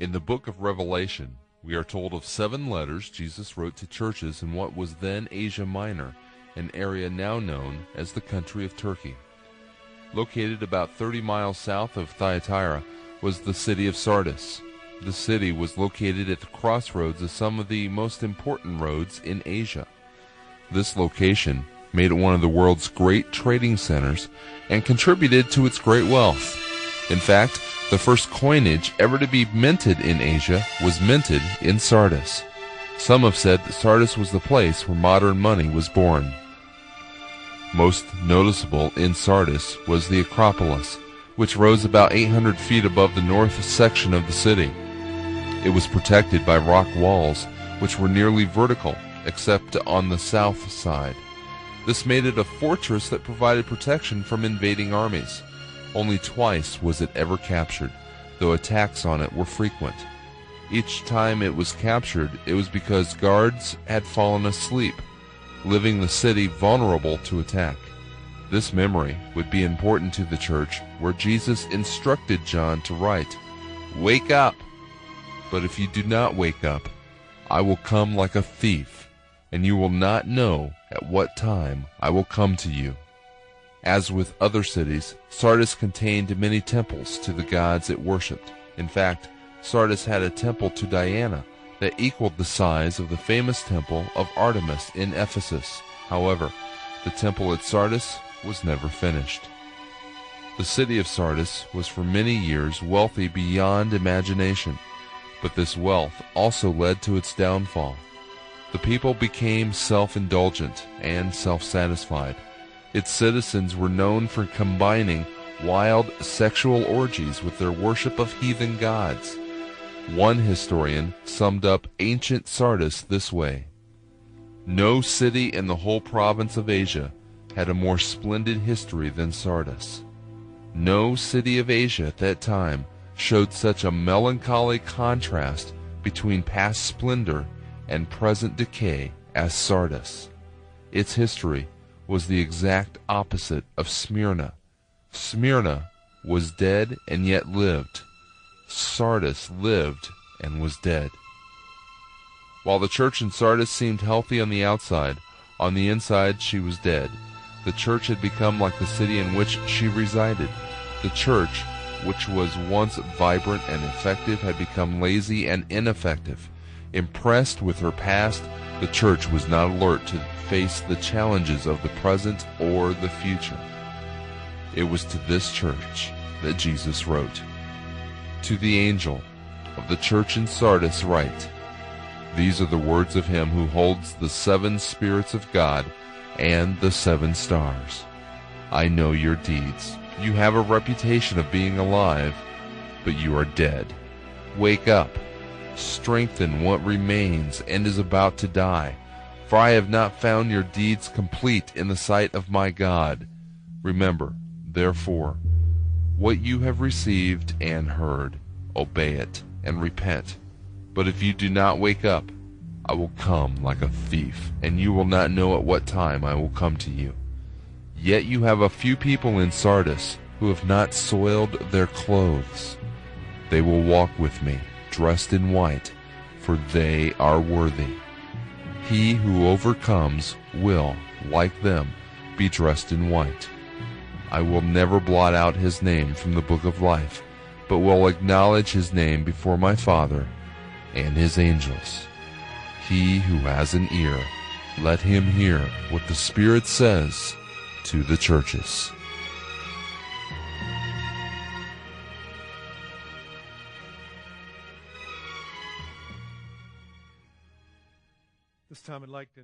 In the book of Revelation, we are told of 7 letters Jesus wrote to churches in what was then Asia Minor, an area now known as the country of Turkey. Located about 30 miles south of Thyatira was the city of Sardis. The city was located at the crossroads of some of the most important roads in Asia. This location made it one of the world's great trading centers and contributed to its great wealth. In fact, the first coinage ever to be minted in Asia was minted in Sardis. Some have said that Sardis was the place where modern money was born. Most noticeable in Sardis was the Acropolis, which rose about 800 feet above the north section of the city. It was protected by rock walls, which were nearly vertical, except on the south side. This made it a fortress that provided protection from invading armies. Only twice was it ever captured, though attacks on it were frequent. Each time it was captured, it was because guards had fallen asleep, leaving the city vulnerable to attack. This memory would be important to the church, where Jesus instructed John to write, "Wake up! But if you do not wake up, I will come like a thief, and you will not know at what time I will come to you." As with other cities, Sardis contained many temples to the gods it worshipped. In fact, Sardis had a temple to Diana that equaled the size of the famous temple of Artemis in Ephesus. However, the temple at Sardis was never finished. The city of Sardis was for many years wealthy beyond imagination, but this wealth also led to its downfall. The people became self-indulgent and self-satisfied. Its citizens were known for combining wild sexual orgies with their worship of heathen gods. One historian summed up ancient Sardis this way: "No city in the whole province of Asia had a more splendid history than Sardis. No city of Asia at that time showed such a melancholy contrast between past splendor and present decay as Sardis. Its history was the exact opposite of Smyrna. Smyrna was dead and yet lived. Sardis lived and was dead." While the church in Sardis seemed healthy on the outside, on the inside she was dead. The church had become like the city in which she resided. The church, which was once vibrant and effective, had become lazy and ineffective. Impressed with her past, the church was not alert to face the challenges of the present or the future. It was to this church that Jesus wrote, "To the angel of the church in Sardis write, these are the words of him who holds the 7 spirits of God and the 7 stars. I know your deeds. You have a reputation of being alive, but you are dead. Wake up, strengthen what remains and is about to die, for I have not found your deeds complete in the sight of my God. Remember, therefore, what you have received and heard, obey it, and repent. But if you do not wake up, I will come like a thief, and you will not know at what time I will come to you. Yet you have a few people in Sardis who have not soiled their clothes. They will walk with me, dressed in white, for they are worthy. He who overcomes will, like them, be dressed in white. I will never blot out his name from the book of life, but will acknowledge his name before my Father and his angels. He who has an ear, let him hear what the Spirit says to the churches." This time I'd like to